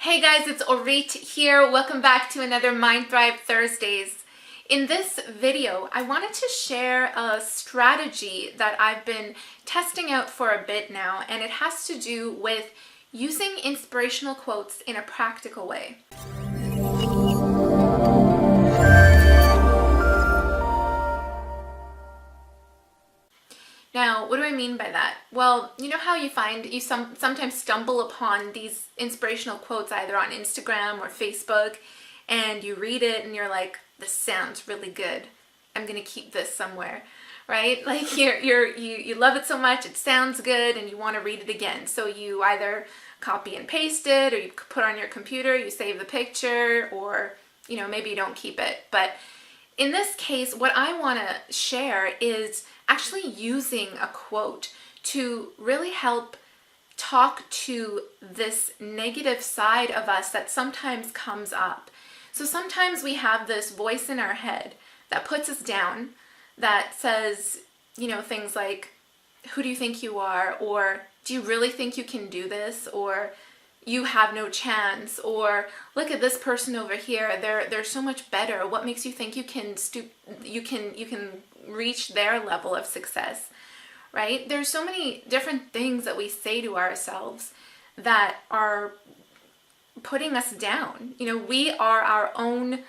Hey guys, it's Orit here. Welcome back to another Mind Thrive Thursdays. In this video, I wanted to share a strategy that I've been testing out for a bit now, and it has to do with using inspirational quotes in a practical way. Now, what do I mean by that? Well, you know how you find you sometimes stumble upon these inspirational quotes either on Instagram or Facebook, and you read it and you're like, this sounds really good. I'm gonna keep this somewhere, right? Like you love it so much, it sounds good, and you want to read it again. So you either copy and paste it, or you put it on your computer, you save the picture, or maybe you don't keep it. But in this case, what I want to share is actually using a quote to really help talk to this negative side of us that sometimes comes up. So sometimes we have this voice in our head that puts us down, that says, things like, who do you think you are? Or do you really think you can do this? Or you have no chance, or look at this person over here, they're so much better. What makes you think you can reach their level of success, right? There's so many different things that we say to ourselves that are putting us down. We are our own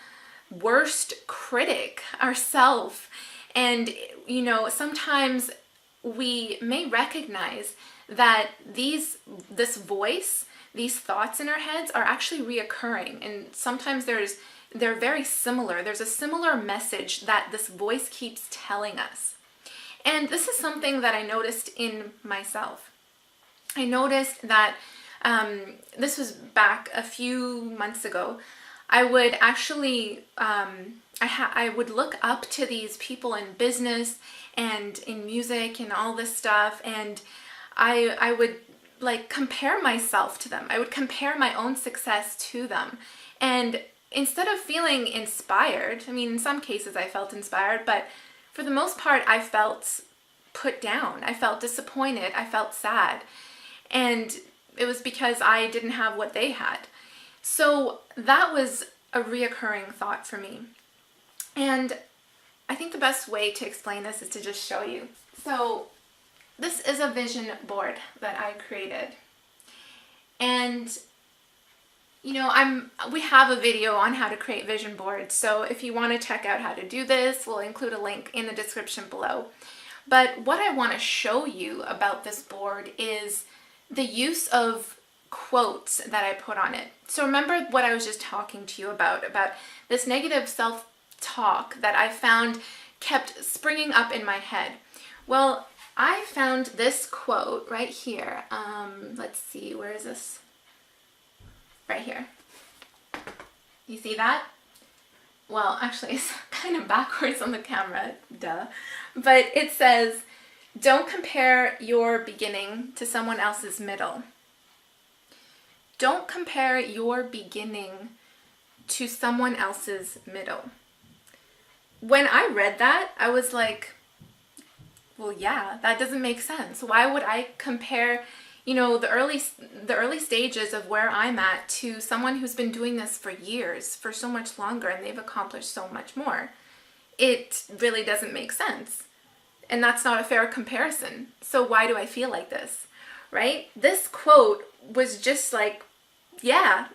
worst critic ourselves, and sometimes we may recognize that this voice, these thoughts in our heads are actually reoccurring, and sometimes they're very similar. There's a similar message that this voice keeps telling us. And this is something that I noticed in myself. I noticed that this was back a few months ago. I would actually, I would look up to these people in business and in music and all this stuff, and I would compare myself to them. I would compare my own success to them. And instead of feeling inspired, in some cases I felt inspired, but for the most part I felt put down. I felt disappointed. I felt sad. And it was because I didn't have what they had. So that was a reoccurring thought for me. And I think the best way to explain this is to just show you. So this is a vision board that I created. And we have a video on how to create vision boards. So if you want to check out how to do this, we'll include a link in the description below. But what I want to show you about this board is the use of quotes that I put on it. So remember what I was just talking to you about this negative self-talk that I found kept springing up in my head. Well, I found this quote right here. Let's see, where is this? Right here. You see that? Well, actually, it's kind of backwards on the camera, duh. But it says, don't compare your beginning to someone else's middle. Don't compare your beginning to someone else's middle. When I read that, I was like, well, yeah, that doesn't make sense. Why would I compare, the early stages of where I'm at to someone who's been doing this for years, for so much longer, and they've accomplished so much more? It really doesn't make sense. And that's not a fair comparison. So why do I feel like this, right? This quote was just like, yeah.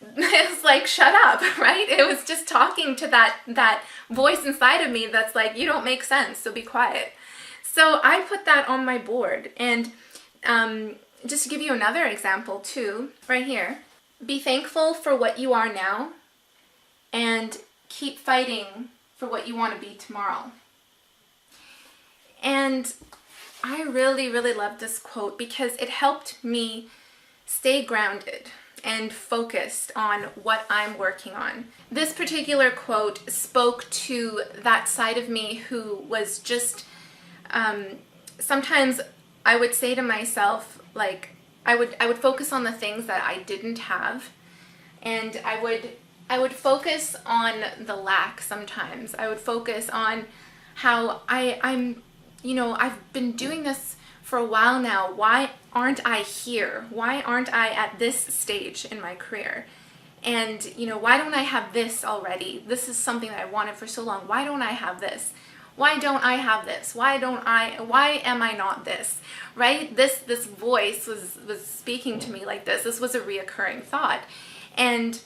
It was like, shut up, right? It was just talking to that voice inside of me that's like, you don't make sense, so be quiet. So I put that on my board. And just to give you another example too, right here, be thankful for what you are now and keep fighting for what you want to be tomorrow. And I really, really love this quote because it helped me stay grounded and focused on what I'm working on. This particular quote spoke to that side of me who was just, sometimes I would say to myself, like, I would focus on the things that I didn't have, and I would focus on the lack sometimes. I would focus on how I've been doing this for a while now. Why aren't I here? Why aren't I at this stage in my career? And, you know, why don't I have this already? This is something that I wanted for so long. Why don't I have this? Why don't I have this? Why am I not this? Right? This voice was speaking to me like this. This was a reoccurring thought. And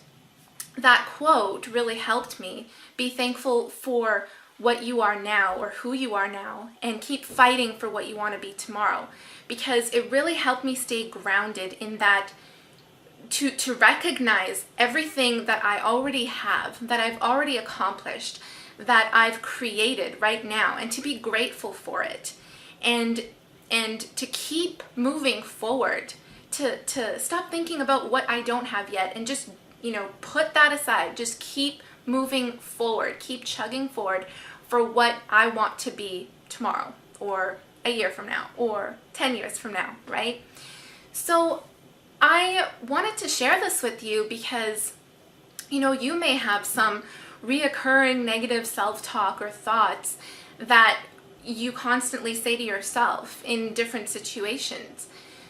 that quote really helped me be thankful for what you are now or who you are now, and keep fighting for what you want to be tomorrow, because it really helped me stay grounded in that, to recognize everything that I already have, that I've already accomplished, that I've created right now, and to be grateful for it, and to keep moving forward, to stop thinking about what I don't have yet, and just, you know, put that aside. Just keep moving forward, keep chugging forward for what I want to be tomorrow, or a year from now, or 10 years from now, right? So I wanted to share this with you because, you know, you may have some reoccurring negative self-talk or thoughts that you constantly say to yourself in different situations.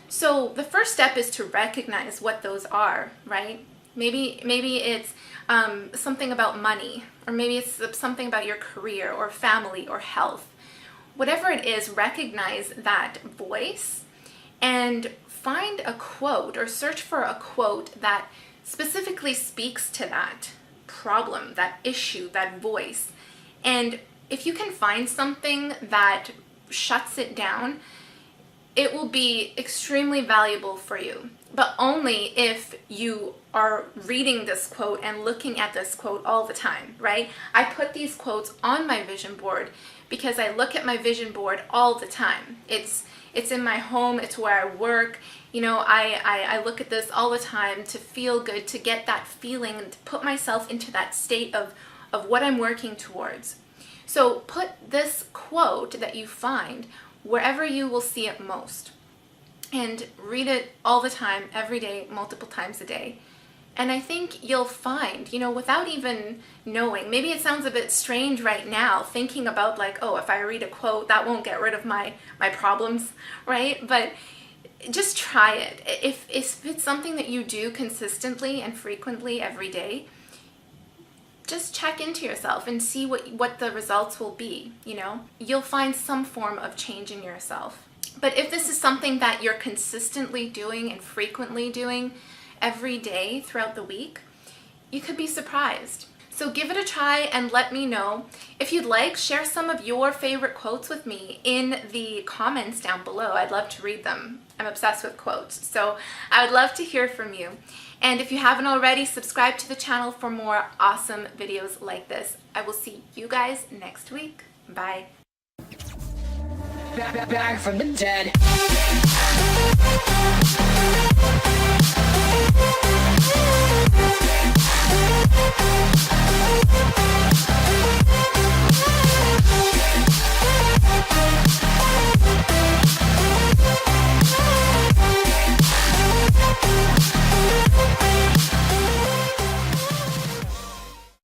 So the first step is to recognize what those are, right? Maybe it's something about money, or maybe it's something about your career or family or health. Whatever it is, recognize that voice and find a quote, or search for a quote that specifically speaks to that problem, that issue, that voice. And if you can find something that shuts it down, it will be extremely valuable for you, but only if you are reading this quote and looking at this quote all the time, right? I put these quotes on my vision board because I look at my vision board all the time. It's in my home, it's where I work. You know, I look at this all the time to feel good, to get that feeling, and to put myself into that state of what I'm working towards. So put this quote that you find wherever you will see it most, and read it all the time, every day, multiple times a day. And I think you'll find, you know, without even knowing, maybe it sounds a bit strange right now, thinking about like, oh, if I read a quote, that won't get rid of my problems, right? But just try it. If it's something that you do consistently and frequently every day, just check into yourself and see what the results will be, you know? You'll find some form of change in yourself. But if this is something that you're consistently doing and frequently doing every day throughout the week, you could be surprised. So give it a try and let me know. If you'd like, share some of your favorite quotes with me in the comments down below. I'd love to read them. I'm obsessed with quotes, so I would love to hear from you. And if you haven't already, subscribe to the channel for more awesome videos like this. I will see you guys next week. Bye. Back from the dead.